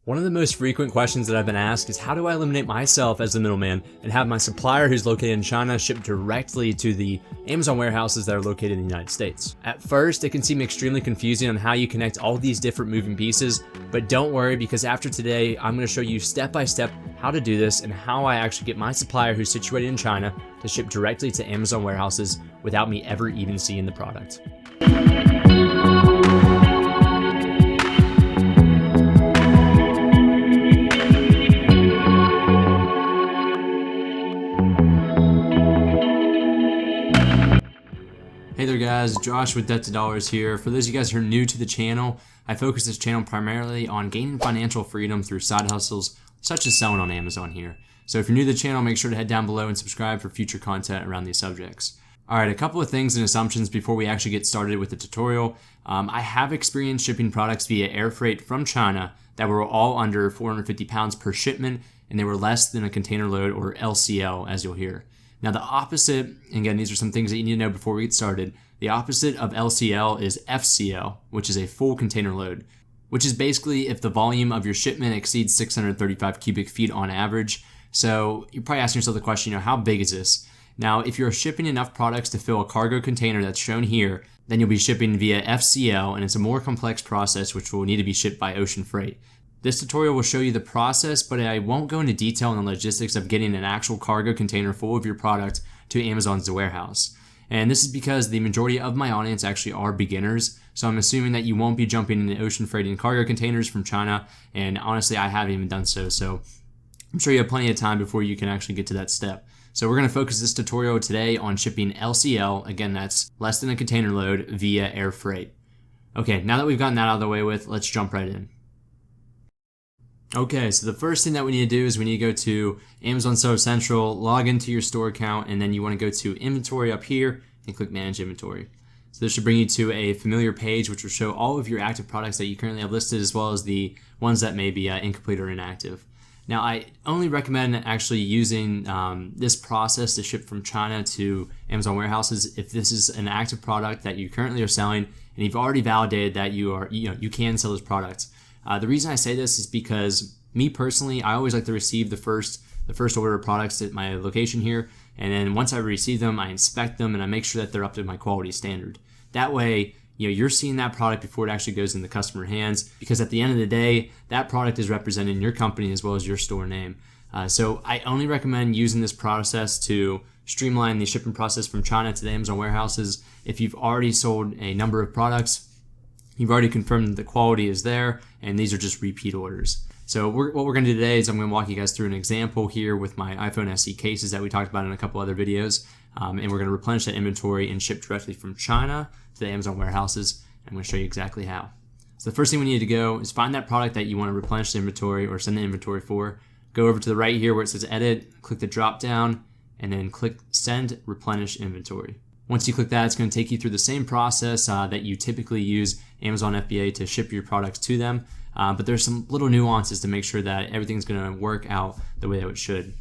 One of the most frequent questions that I've been asked is how do I eliminate myself as the middleman and have my supplier who's located in China ship directly to the Amazon warehouses that are located in the United States. At first, it can seem extremely confusing on how you connect all these different moving pieces, but don't worry because after today, I'm going to show you step by step how to do this and how I actually get my supplier who's situated in China to ship directly to Amazon warehouses without me ever even seeing the product. Hey there guys, Josh with Debt to Dollars here. For those of you guys who are new to the channel, I focus this channel primarily on gaining financial freedom through side hustles such as selling on Amazon here. So if you're new to the channel, make sure to head down below and subscribe for future content around these subjects. Alright, a couple of things and assumptions before we actually get started with the tutorial. I have experienced shipping products via air freight from China that were all under 450 pounds per shipment, and they were less than a container load, or LCL, as you'll hear. Now the opposite, and again, these are some things that you need to know before we get started. The opposite of LCL is FCL, which is a full container load, which is basically if the volume of your shipment exceeds 635 cubic feet on average. So you're probably asking yourself the question, how big is this? Now, if you're shipping enough products to fill a cargo container that's shown here, then you'll be shipping via FCL, and it's a more complex process which will need to be shipped by ocean freight. This tutorial will show you the process, but I won't go into detail on the logistics of getting an actual cargo container full of your product to Amazon's warehouse. And this is because the majority of my audience actually are beginners, so I'm assuming that you won't be jumping into ocean freighting cargo containers from China, and honestly, I haven't even done so, so I'm sure you have plenty of time before you can actually get to that step. So we're going to focus this tutorial today on shipping LCL, again that's less than a container load, via air freight. Okay, now that we've gotten that out of the way with, let's jump right in. Okay, so the first thing that we need to do is we need to go to Amazon Seller Central, log into your store account, and then you want to go to inventory up here and click manage inventory. So this should bring you to a familiar page which will show all of your active products that you currently have listed as well as the ones that may be incomplete or inactive. Now I only recommend actually using this process to ship from China to Amazon warehouses if this is an active product that you currently are selling and you've already validated that you can sell this product. The reason I say this is because me personally, I always like to receive the first order of products at my location here, and then once I receive them, I inspect them and I make sure that they're up to my quality standard. That way, you're seeing that product before it actually goes in the customer hands, because at the end of the day, that product is representing your company as well as your store name. So I only recommend using this process to streamline the shipping process from China to the Amazon warehouses. If you've already sold a number of products, you've already confirmed that the quality is there, and these are just repeat orders. So what we're going to do today is I'm going to walk you guys through an example here with my iPhone SE cases that we talked about in a couple other videos, and we're going to replenish that inventory and ship directly from China to the Amazon warehouses. I'm going to show you exactly how. So the first thing we need to go is find that product that you want to replenish the inventory or send the inventory for. Go over to the right here where it says edit, click the drop down, and then click send replenish inventory. Once you click that, it's going to take you through the same process that you typically use Amazon FBA to ship your products to them, but there's some little nuances to make sure that everything's going to work out the way that it should.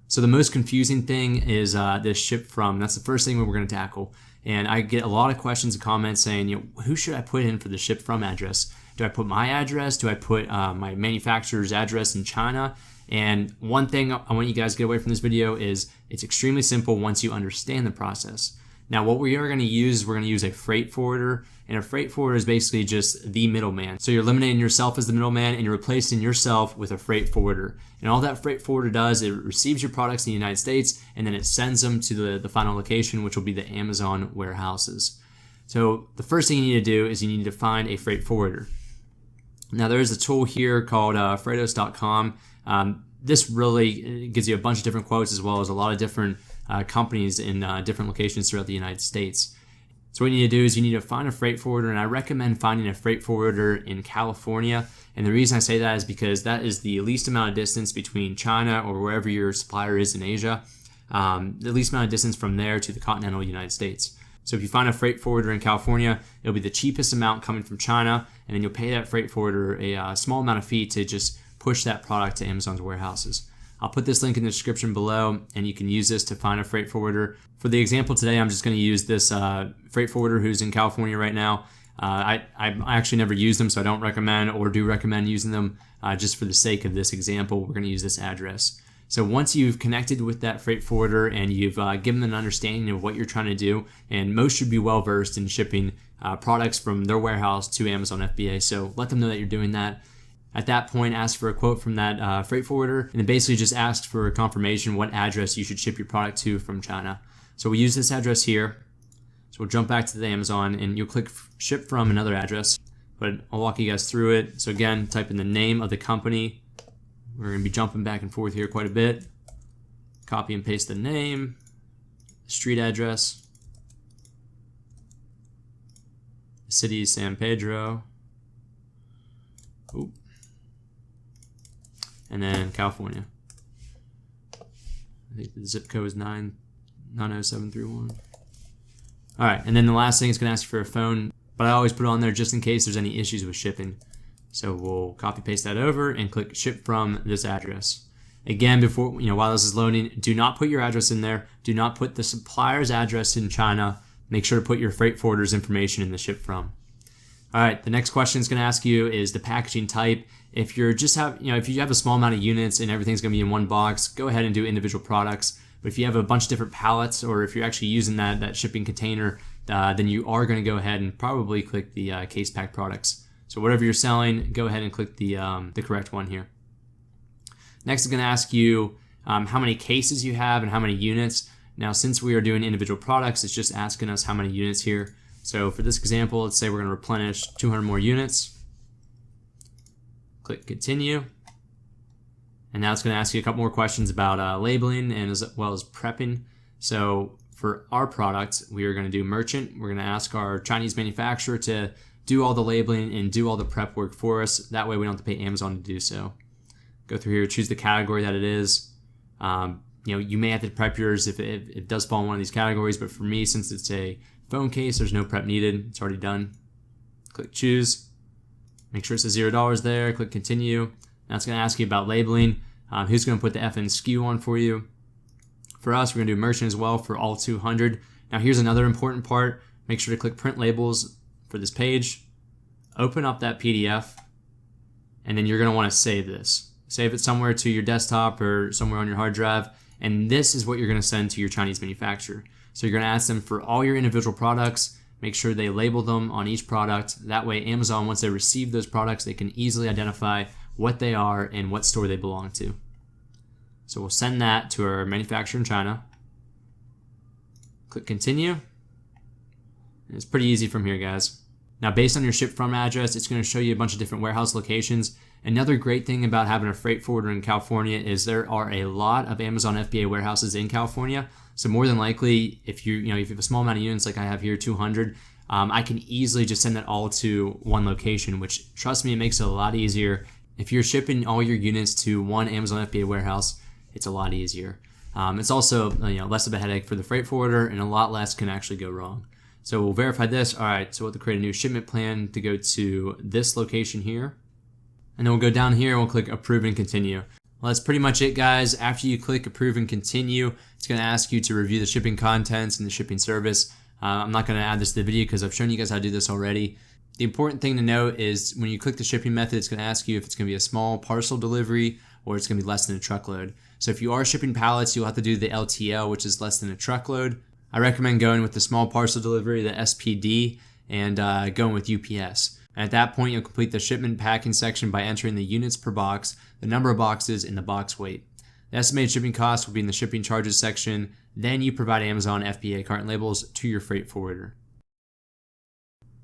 So the most confusing thing is this ship from. That's the first thing we're going to tackle. And I get a lot of questions and comments saying, who should I put in for the ship from address? Do I put my address? Do I put my manufacturer's address in China? And one thing I want you guys to get away from this video is it's extremely simple once you understand the process. Now what we are going to use, we're going to use a freight forwarder, and a freight forwarder is basically just the middleman. So you're eliminating yourself as the middleman and you're replacing yourself with a freight forwarder. And all that freight forwarder does, it receives your products in the United States and then it sends them to the final location, which will be the Amazon warehouses. So the first thing you need to do is you need to find a freight forwarder. Now there's a tool here called Freightos.com. This really gives you a bunch of different quotes as well as a lot of different companies in different locations throughout the United States. So what you need to do is you need to find a freight forwarder, and I recommend finding a freight forwarder in California. And the reason I say that is because that is the least amount of distance between China or wherever your supplier is in Asia, the least amount of distance from there to the continental United States. So if you find a freight forwarder in California, it'll be the cheapest amount coming from China, and then you'll pay that freight forwarder a small amount of fee to just push that product to Amazon's warehouses. I'll put this link in the description below, and you can use this to find a freight forwarder. For the example today, I'm just going to use this freight forwarder who's in California right now. I actually never use them, so I don't recommend or do recommend using them. Just for the sake of this example, we're going to use this address. So once you've connected with that freight forwarder and you've given them an understanding of what you're trying to do, and most should be well versed in shipping products from their warehouse to Amazon FBA, so let them know that you're doing that. At that point, ask for a quote from that freight forwarder, and then basically just ask for a confirmation what address you should ship your product to from China. So we use this address here. So we'll jump back to the Amazon, and you'll click ship from another address, but I'll walk you guys through it. So again, type in the name of the company. We're going to be jumping back and forth here quite a bit. Copy and paste the name, street address, the city is San Pedro, and then California. I think the zip code is 90731. All right, and then the last thing is going to ask you for a phone, but I always put it on there just in case there's any issues with shipping. So we'll copy paste that over and click ship from this address. Again, before while this is loading, do not put your address in there. Do not put the supplier's address in China. Make sure to put your freight forwarder's information in the ship from. All right, the next question it's going to ask you is the packaging type. If you're if you have a small amount of units and everything's going to be in one box, go ahead and do individual products. But if you have a bunch of different pallets, or if you're actually using that shipping container, then you are going to go ahead and probably click the case pack products. So whatever you're selling, go ahead and click the correct one here. Next, it's going to ask you how many cases you have and how many units. Now, since we are doing individual products, it's just asking us how many units here. So for this example, let's say we're going to replenish 200 more units. Click continue. And now it's going to ask you a couple more questions about labeling and as well as prepping. So for our product, we are going to do merchant. We're going to ask our Chinese manufacturer to do all the labeling and do all the prep work for us. That way we don't have to pay Amazon to do so. Go through here, choose the category that it is. You may have to prep yours if it does fall in one of these categories, but for me, since it's a phone case, there's no prep needed. It's already done. Click choose. Make sure it says $0 there. Click continue. Now it's going to ask you about labeling. Who's going to put the FN SKU on for you? For us, we're going to do merchant as well for all 200. Now here's another important part. Make sure to click print labels for this page. Open up that PDF, and then you're going to want to save this. Save it somewhere to your desktop or somewhere on your hard drive, and this is what you're going to send to your Chinese manufacturer. So you're going to ask them for all your individual products. Make sure they label them on each product. That way Amazon, once they receive those products, they can easily identify what they are and what store they belong to. So we'll send that to our manufacturer in China. Click continue. And it's pretty easy from here, guys. Now, based on your ship from address, it's going to show you a bunch of different warehouse locations. Another great thing about having a freight forwarder in California is there are a lot of Amazon FBA warehouses in California. So more than likely, if you have a small amount of units like I have here, 200, I can easily just send that all to one location, which, trust me, it makes it a lot easier. If you're shipping all your units to one Amazon FBA warehouse, it's a lot easier. It's also less of a headache for the freight forwarder, and a lot less can actually go wrong. So we'll verify this. All right, so we'll have to create a new shipment plan to go to this location here. And then we'll go down here and we'll click approve and continue. Well, that's pretty much it, guys. After you click approve and continue, it's going to ask you to review the shipping contents and the shipping service. I'm not going to add this to the video because I've shown you guys how to do this already. The important thing to note is when you click the shipping method, it's going to ask you if it's going to be a small parcel delivery or it's going to be less than a truckload. So if you are shipping pallets, you'll have to do the LTL, which is less than a truckload. I recommend going with the small parcel delivery, the SPD, and going with UPS. And at that point, you'll complete the shipment packing section by entering the units per box, the number of boxes, and the box weight. The estimated shipping cost will be in the shipping charges section. Then you provide Amazon FBA carton labels to your freight forwarder.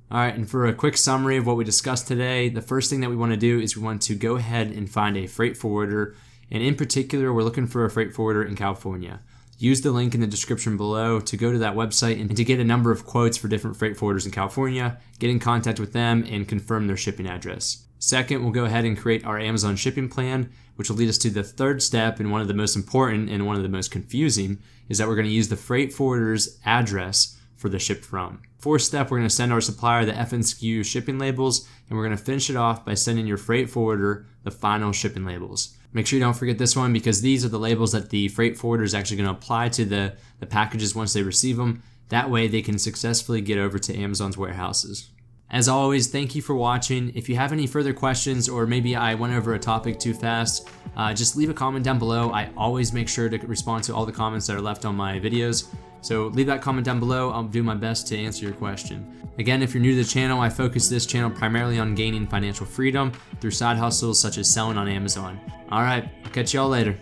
All right, and for a quick summary of what we discussed today, the first thing that we want to do is we want to go ahead and find a freight forwarder. And in particular, we're looking for a freight forwarder in California. Use the link in the description below to go to that website and to get a number of quotes for different freight forwarders in California, get in contact with them, and confirm their shipping address. Second, we'll go ahead and create our Amazon shipping plan, which will lead us to the third step, and one of the most important and one of the most confusing, is that we're going to use the freight forwarder's address for the ship from. Fourth step, we're going to send our supplier the FN SKU shipping labels, and we're going to finish it off by sending your freight forwarder the final shipping labels. Make sure you don't forget this one because these are the labels that the freight forwarder is actually going to apply to the packages once they receive them. That way they can successfully get over to Amazon's warehouses. As always, thank you for watching. If you have any further questions, or maybe I went over a topic too fast, just leave a comment down below. I always make sure to respond to all the comments that are left on my videos. So leave that comment down below. I'll do my best to answer your question. Again, if you're new to the channel, I focus this channel primarily on gaining financial freedom through side hustles such as selling on Amazon. All right, I'll catch y'all later.